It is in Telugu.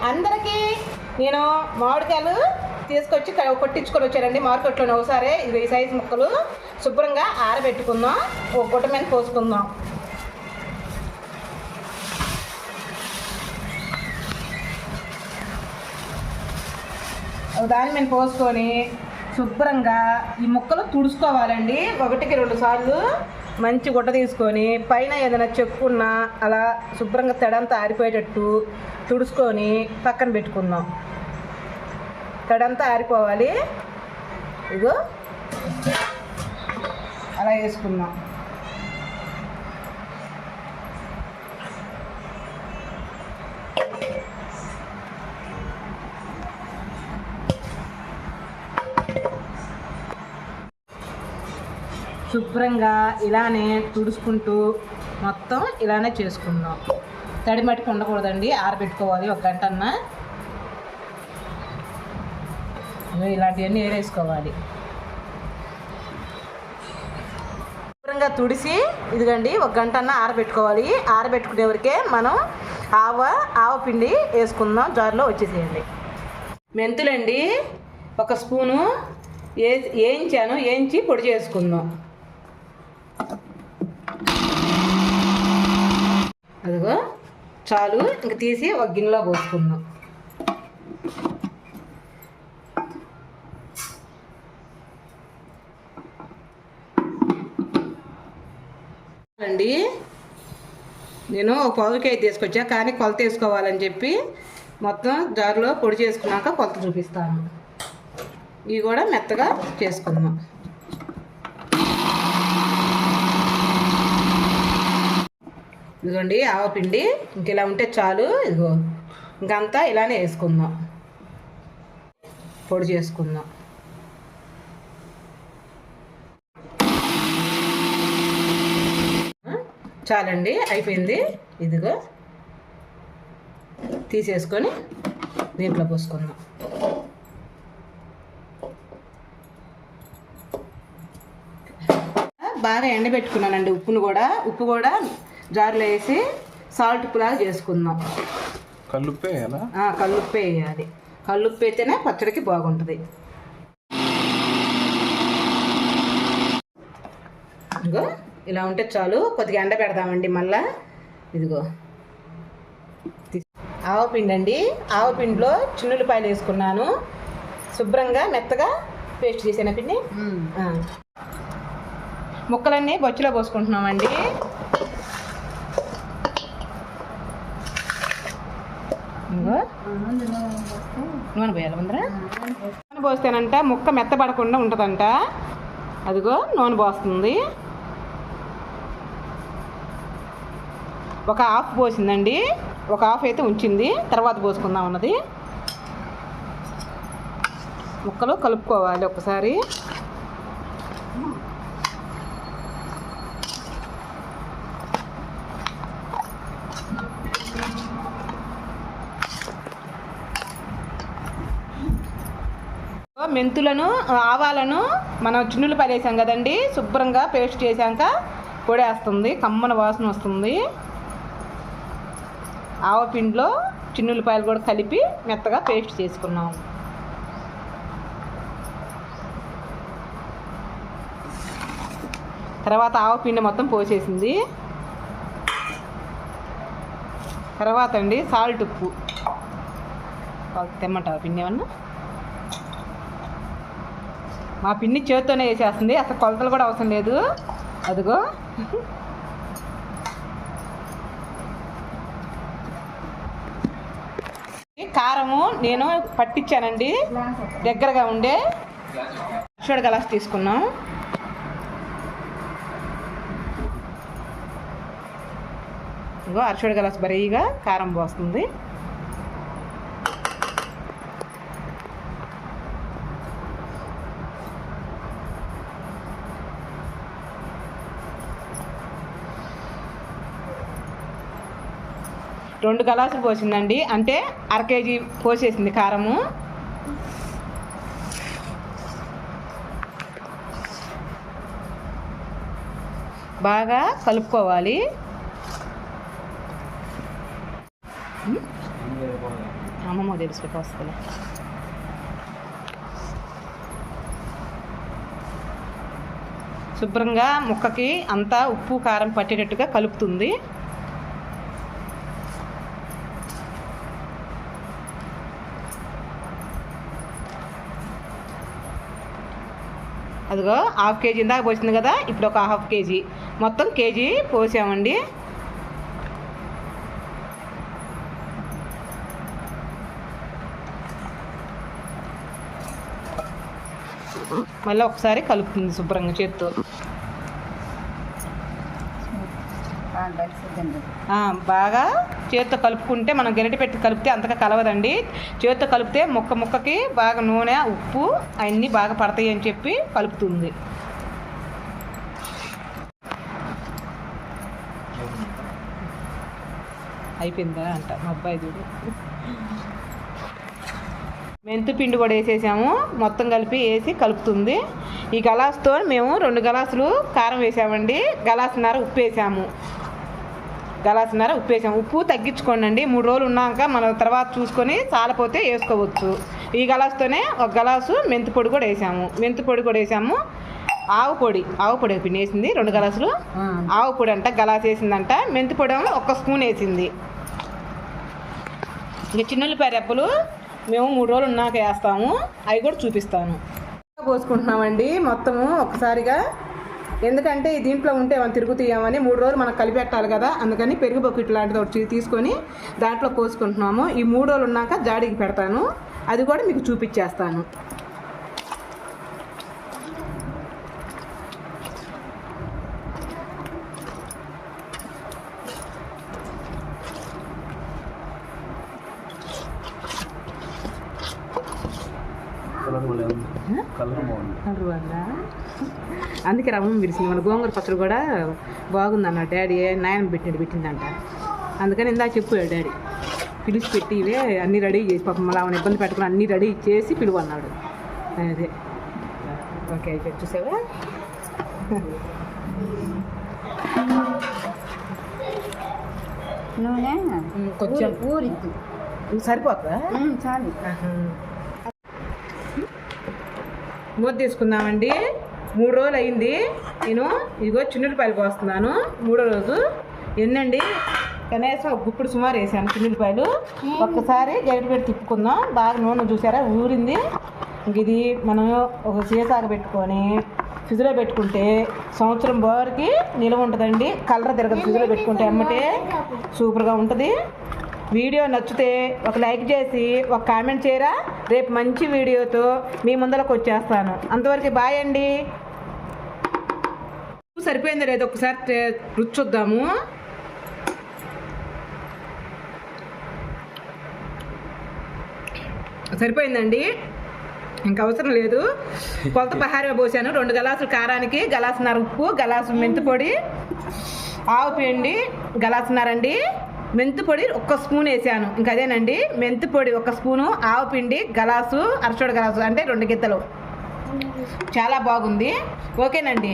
అందరికీ నేను మామిడికాయలు తీసుకొచ్చి కొట్టించుకొని వచ్చానండి మార్కెట్లోనే ఒకసారి. ఇది ఈ సైజు ముక్కలు శుభ్రంగా ఆరబెట్టుకుందాం. ఒక గుట్ట మీద పోసుకుందాం. దాని మీద పోసుకొని శుభ్రంగా ఈ ముక్కలు తుడుచుకోవాలండి. 1కి 2 సార్లు మంచి గుట్ట తీసుకొని పైన ఏదైనా చెక్కున్నా అలా శుభ్రంగా తడంతా ఆరిపోయేటట్టు తుడుచుకొని పక్కన పెట్టుకుందాం. తడంతా ఆరిపోవాలి. ఇగో అలా వేసుకుందాం. శుభ్రంగా ఇలానే తుడుచుకుంటూ మొత్తం ఇలానే చేసుకుందాం. తడి మట్టుకు ఉండకూడదండి, ఆరబెట్టుకోవాలి 1 గంటన్నా. ఇలాంటివన్నీ ఏరేసుకోవాలి. శుభ్రంగా తుడిసి ఇదిగండి 1 గంటన్నా ఆరబెట్టుకోవాలి. ఆరబెట్టుకునే వరకే మనం ఆవ పిండి వేసుకుందాం. జార్లో వచ్చేసేయండి. మెంతులండి 1 స్పూను వేయించి పొడి చేసుకుందాం. అదిగో చాలు. ఇంక తీసి 1 గిన్నెలో పోసుకుందాం. అండి నేను 1 పావు కేజీ తీసుకొచ్చా, కానీ కొలత వేసుకోవాలని చెప్పి మొత్తం జారులో పొడి చేసుకున్నాక కొలత చూపిస్తాను. ఇవి కూడా మెత్తగా చేసుకుందాం. ఇదిగోండి ఆవపిండి ఇంక ఇలా ఉంటే చాలు. ఇదిగో ఇంకంతా ఇలానే వేసుకుందాం, పొడి చేసుకుందాం. చాలండి, అయిపోయింది. ఇదిగో తీసేసుకొని దీంట్లో పోసుకుందాం. బాగా ఎండబెట్టుకున్నానండి. ఉప్పు కూడా జార్లో వేసి సాల్ట్ ఉప్పులాగా చేసుకుందాం. కల్లుప్పే వేయాలా? కల్లుప్పే వేయాలి. కల్లుప్పు అయితేనే పచ్చడికి బాగుంటుంది. ఇదిగో ఇలా ఉంటే చాలు. కొద్దిగా ఎండ పెడదామండి మళ్ళా. ఇదిగో ఆవపిండి అండి. ఆవపిండిలో చిన్నులపాయలు వేసుకున్నాను. శుభ్రంగా మెత్తగా పేస్ట్ చేసిన పిండి. ముక్కలన్నీ బొచ్చులో పోసుకుంటున్నామండి. నూనె పోయాలి ముందర. నూనె పోస్తేనంట ముక్క మెత్తపడకుండా ఉంటుందంట. అదిగో నూనె పోస్తుంది. 1 హాఫ్ పోసిందండి. 1 హాఫ్ అయితే ఉంచింది, తర్వాత పోసుకుందాం అన్నది. ముక్కలు కలుపుకోవాలి ఒకసారి. మెంతులను ఆవాలను మనం చిన్నులపాయలు వేసాం కదండి, శుభ్రంగా పేస్ట్ చేసాక పొడేస్తుంది. కమ్మన వాసన వస్తుంది. ఆవపిండిలో చిన్నులపాయలు కూడా కలిపి మెత్తగా పేస్ట్ చేసుకున్నాం. తర్వాత ఆవపిండి మొత్తం పోసేసింది. తర్వాత అండి సాల్ట్ ఉప్పు తెమ్మంటావా పిండి ఏమన్నా? మా పిండి చేతితోనే వేసేస్తుంది, అసలు కొలతలు కూడా అవసరం లేదు. అదిగో కారము నేను పట్టించానండి, దగ్గరగా ఉండే అరషోడ గ్లాస్ తీసుకున్నాం. ఇగో అరషోడ గ్లాస్ బరీగా కారం పోస్తుంది. రెండు గ్లాసులు పోసిందండి, అంటే 1/2 కేజీ పోసేసింది కారము. బాగా కలుపుకోవాలి. అమ్మమ్మ తెలుసు వస్తుంది. శుభ్రంగా ముక్కకి అంతా ఉప్పు కారం పట్టేటట్టుగా కలుపుతుంది. అదిగో 1/2 కేజీ ఇందాక పోసింది కదా, ఇప్పుడు ఒక 1/2 కేజీ, మొత్తం కేజీ పోసామండి. మళ్ళీ ఒకసారి కలుపుతుంది శుభ్రంగా చేత్తో. బాగా చేత్తో కలుపుకుంటే, మనం గరిటె పెట్టి కలిపితే అంతగా కలవదండి. చేత్తో కలిపితే ముక్కకి బాగా నూనె ఉప్పు అవన్నీ బాగా పడతాయి అని చెప్పి కలుపుతుంది. అయిపోయిందా అంట మా అబ్బాయి చూడు. మెంతు పిండి కూడా వేసేసాము, మొత్తం కలిపి వేసి కలుపుతుంది. ఈ గలాసుతో మేము 2 గలాసులు కారం వేసామండి, గలాసున్నర ఉప్పు వేసాము. ఉప్పు తగ్గించుకోండి. 3 రోజులు ఉన్నాక మనం తర్వాత చూసుకొని చాలపోతే వేసుకోవచ్చు. ఈ గలాసుతోనే 1 గలాసు మెంతి పొడి కూడా వేసాము. ఆవు పొడి పిండి వేసింది 2 గలాసులు. ఆవు పొడి అంట గలాసు వేసిందంట. మెంతి పొడి 1 స్పూన్ వేసింది. ఇక చిన్నుల్లిపాయ రెప్పలు మేము 3 రోజులు ఉన్నాక వేస్తాము, అవి కూడా చూపిస్తాను. పోసుకుంటున్నామండి మొత్తము ఒకసారిగా, ఎందుకంటే దీంట్లో ఉంటే మనం తిరుగుతామని 3 రోజులు మనం కలిపెట్టాలి కదా, అందుకని పెరుగు బకెట్ లాంటిది ఒకటి తీసుకొని దాంట్లో పోసుకుంటున్నాము. ఈ 3 రోజులు ఉన్నాక జాడీకి పెడతాను, అది కూడా మీకు చూపించేస్తాను. కలర్ బాగుంది. అందుకే రవ్వ విరిసింది. మన గోంగూర పచ్చడి కూడా బాగుందన్న డాడీ, నాయన పెట్టిందంట. అందుకని ఇందాక చెప్పాడు డాడీ, పిలిచి పెట్టి ఇవే అన్నీ రెడీ చేసి, పాపం మళ్ళీ ఆమెను ఇబ్బంది పెట్టుకుని అన్నీ రెడీ చేసి పిలువన్నాడు. అదే ఓకే అయిపోయి చూసావా. నూనె కొంచెం ఊరిద్దు, సరిపోతుందా? చాలు. మూత తీసుకుందామండి. 3 రోజులు అయింది. నేను ఇదిగో చిన్నులపాయలు పోస్తున్నాను. 3వ రోజు ఎన్నండి, కనీసం 1 గుప్పుడు సుమారు వేసాను చిన్నులపాయలు. ఒక్కసారి గరిటె పెట్టి తిప్పుకుందాం. బాగా నూనె చూసారా ఊరింది. ఇంక ఇది మనం ఒక సీసాగా పెట్టుకొని ఫ్రిడ్జ్లో పెట్టుకుంటే సంవత్సరం వరకు నిల్వ ఉంటుందండి. కలర్ తిరగదు ఫ్రిడ్జ్లో పెట్టుకుంటే, అమ్మటే సూపర్గా ఉంటుంది. వీడియో నచ్చితే ఒక లైక్ చేసి ఒక కామెంట్ చేయరా. రేపు మంచి వీడియోతో మీ ముందరకు వచ్చేస్తాను. అంతవరకు బాయ్ అండి. సరిపోయిందో లేదో ఒకసారి రుచి చూద్దాము. సరిపోయిందండి, ఇంకా అవసరం లేదు. కొలత పహారే పోసాను. 2 గలాసులు కారానికి, గలాసున్నర ఉప్పు, గలాసు మెంతి పొడి, ఆవు పిండి గలాసున్నర అండి, మెంతి పొడి 1 స్పూన్ వేసాను. ఇంకా అదేనండి, మెంతి పొడి 1 స్పూను, ఆవు పిండి గలాసు, అరచోడు గలాసు అంటే 2 గిద్దలు. చాలా బాగుంది. ఓకేనండి.